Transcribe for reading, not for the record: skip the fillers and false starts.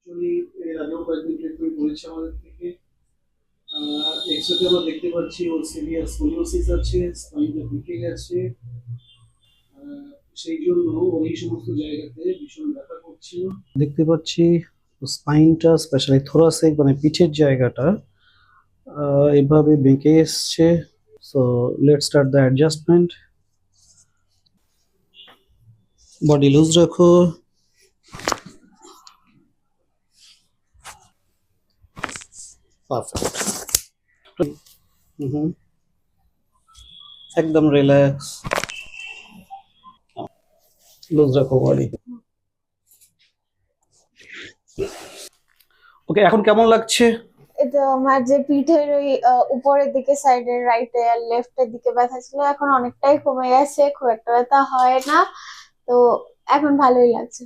Actually এর আগেও কয়েকদিন ট্রিটমেন্ট করেছে আমাদের থেকে। এক্সরেতে আমরা দেখতে পাচ্ছি ওর সিভিয়ার স্কোলিওসিস আছে, স্পাইনটা বেঁকে গেছে। সেই জন্য ওর এই সমস্ত জায়গাতে ভীষণ ব্যথা করছিল। দেখতে পাচ্ছি স্পাইনটা স্পেশালি থোরাসিক মানে পিঠের জায়গাটা এভাবে বেঁকে এসছে। So let's start the adjustment. Body loose রাখো। পারফেক্ট। একদম রিল্যাক্স, লুজ রাখো বডি। ওকে, এখন কেমন লাগছে? এটা আমার যে পিঠের ওই উপরের দিকে সাইডের রাইটে আর লেফটের দিকে ব্যথা ছিল, এখন অনেকটাই কমে গেছে, খুব একটা ব্যথা হয় না। তো এখন ভালোই লাগছে।